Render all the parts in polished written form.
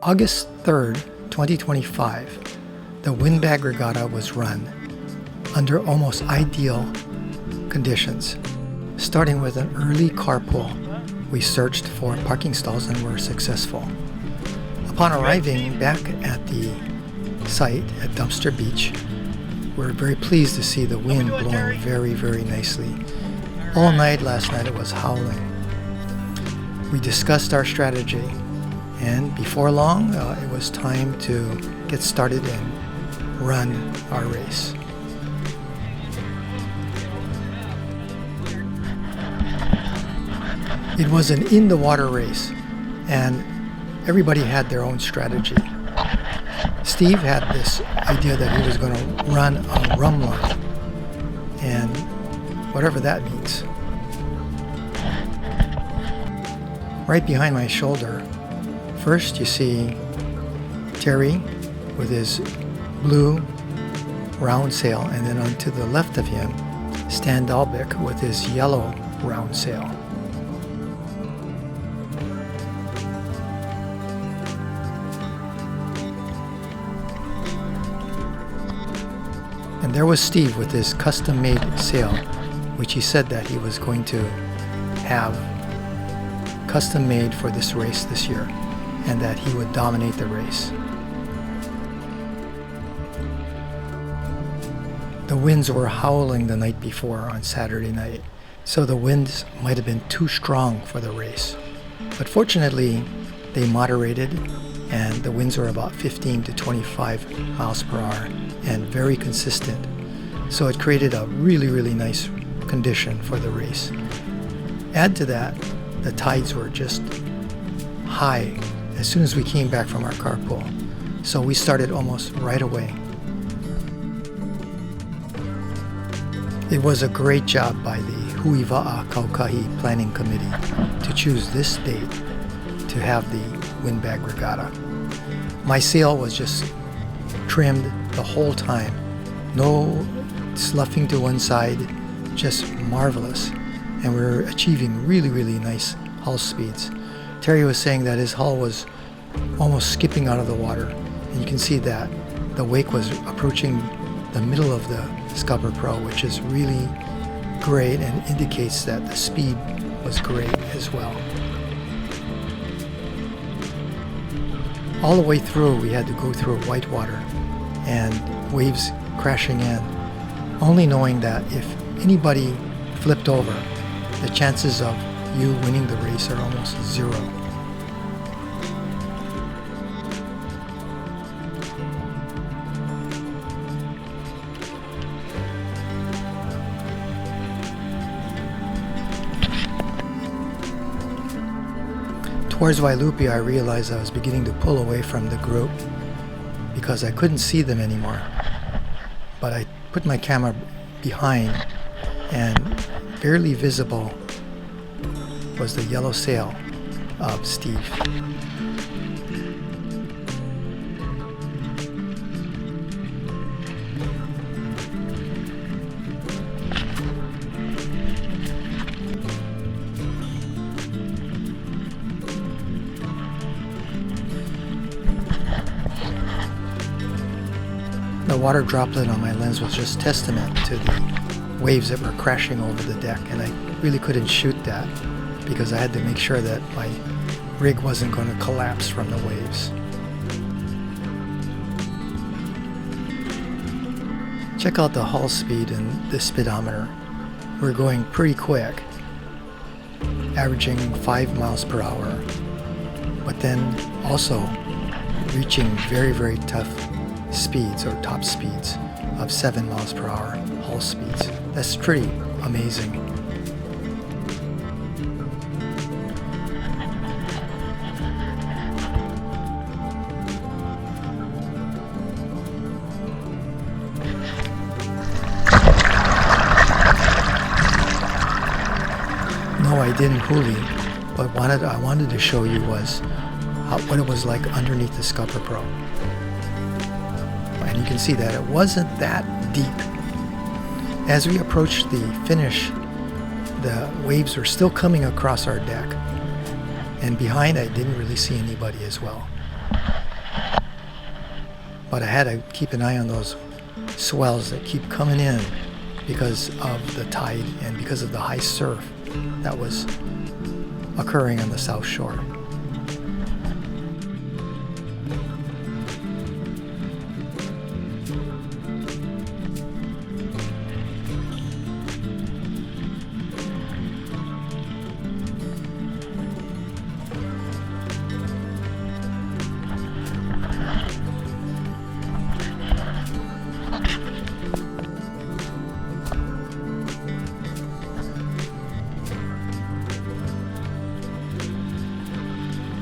August 3rd, 2025, the Windbag Regatta was run under almost ideal conditions. Starting with an early carpool, we searched for parking stalls and were successful. Upon arriving back at the site at Dumpster Beach, we're very pleased to see the wind blowing very, very nicely. All night last night it was howling. We discussed our strategy, and before long it was time to get started and run our race. It was an in-the-water race, and everybody had their own strategy. Steve had this idea that he was going to run a rum line, and whatever that means. Right behind my shoulder, first you see Terry with his blue round sail, and then on to the left of him, Stan Dalbeck with his yellow round sail. And there was Steve with his custom-made sail, which he said that he was going to have custom-made for this race this year, and that he would dominate the race. The winds were howling the night before on Saturday night, so the winds might have been too strong for the race. But fortunately, they moderated, and the winds were about 15 to 25 miles per hour and very consistent. So it created a really, really nice condition for the race. Add to that, the tides were just high as soon as we came back from our carpool. So we started almost right away. It was a great job by the Hui Wa'a Kaukahi planning committee to choose this date to have the Windbag Regatta. My sail was just trimmed the whole time. No sloughing to one side, just marvelous. And we were achieving really, really nice hull speeds. Terry was saying that his hull was almost skipping out of the water. And you can see that the wake was approaching the middle of the Scupper Pro, which is really great and indicates that the speed was great as well. All the way through, we had to go through whitewater and waves crashing in, only knowing that if anybody flipped over, the chances of you winning the race are almost zero. Towards Wailupi, I realized I was beginning to pull away from the group because I couldn't see them anymore. But I put my camera behind, and barely visible was the yellow sail of Steve. The water droplet on my lens was just testament to the waves that were crashing over the deck, and I really couldn't shoot that because I had to make sure that my rig wasn't going to collapse from the waves. Check out the hull speed and the speedometer. We're going pretty quick, averaging 5 miles per hour, but then also reaching very, very tough speeds or top speeds of 7 miles per hour hull speeds. That's pretty amazing. No, I didn't huli, but I wanted to show you was what it was like underneath the Scupper Pro. And you can see that it wasn't that deep. As we approached the finish, the waves were still coming across our deck, and behind I didn't really see anybody as well. but I had to keep an eye on those swells that keep coming in because of the tide and because of the high surf that was occurring on the South Shore.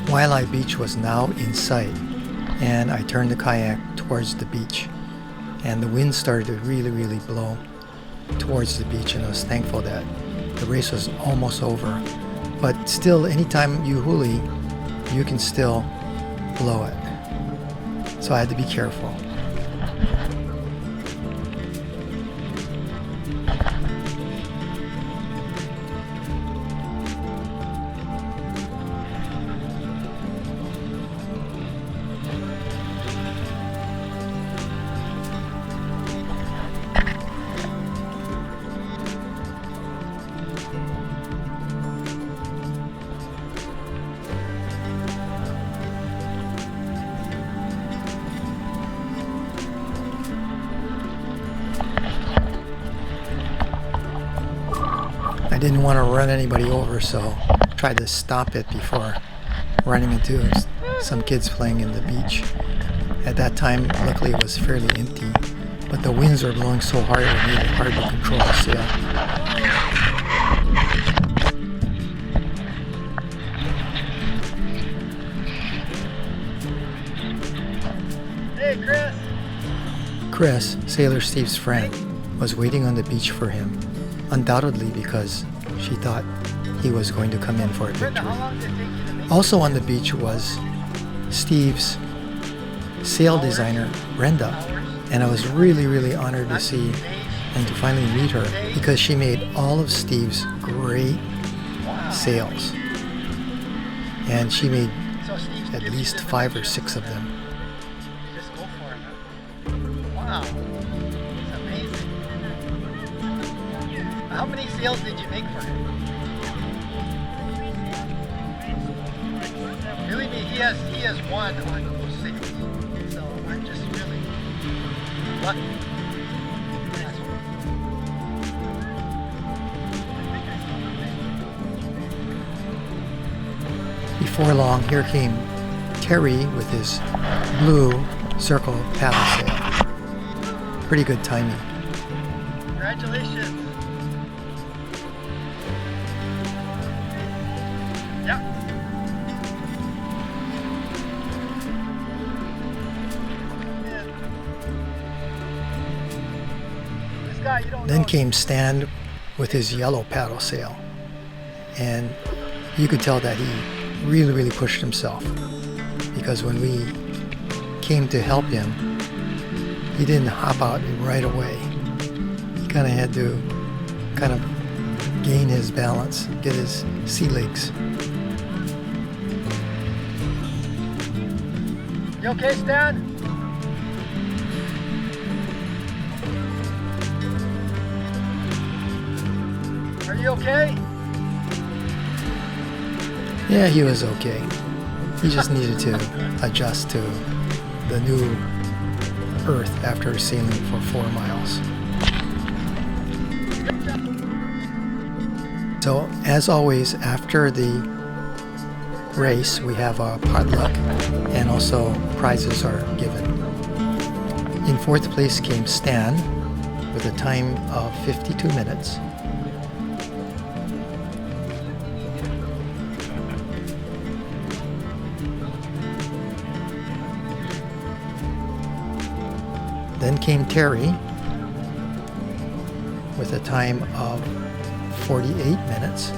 Waialae Beach was now in sight, and I turned the kayak towards the beach, and the wind started to really blow towards the beach, and I was thankful that the race was almost over. But still, anytime you huli, you can still blow it, so I had to be careful. I didn't want to run anybody over, so tried to stop it before running into some kids playing in the beach. At that time, luckily it was fairly empty, but the winds were blowing so hard it made it hard to control the sail. Hey, Chris! Chris, Sailor Steve's friend, was waiting on the beach for him, undoubtedly because she thought he was going to come in for a victory. Also on the beach was Steve's sail designer, Brenda, and I was really honored to see and to finally meet her because she made all of Steve's great sails, and she made at least 5 or 6 of them. Just go for it. Wow, it's amazing. How many sails did you make for him? Believe me, he has one on those sails. So I'm just really lucky. Before long, here came Terry with his blue circle paddle sail. Pretty good timing. Congratulations. Yep. This guy, you don't Then know. came Stan with his yellow paddle sail, and you could tell that he really pushed himself, because when we came to help him, he didn't hop out right away. He kind of had to gain his balance, get his sea legs. You okay, Stan? Are you okay? Yeah, he was okay. He just needed to adjust to the new earth after sailing for 4 miles. So, as always, after the race, we have a potluck, and also prizes are given. In 4th place came Stan with a time of 52 minutes. Then came Terry with a time of 48 minutes.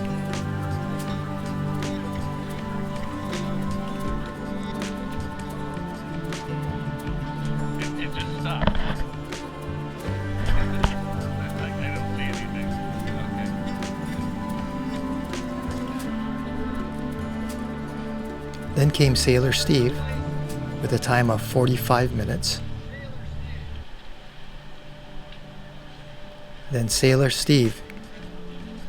It just stopped. I don't see anything. Okay. Then came Sailor Steve with a time of 45 minutes. Then Sailor Steve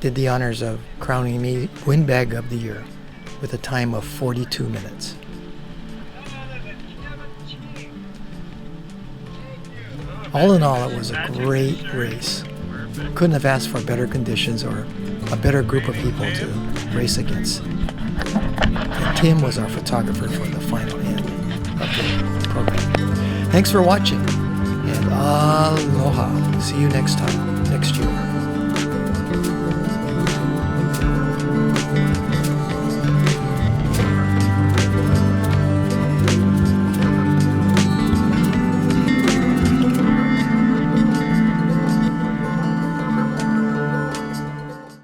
did the honors of crowning me Windbag of the Year with a time of 42 minutes. All in all, it was a great race. Couldn't have asked for better conditions or a better group of people to race against. And Tim was our photographer for the final end of the program. Thanks for watching, and aloha. See you next time, next year.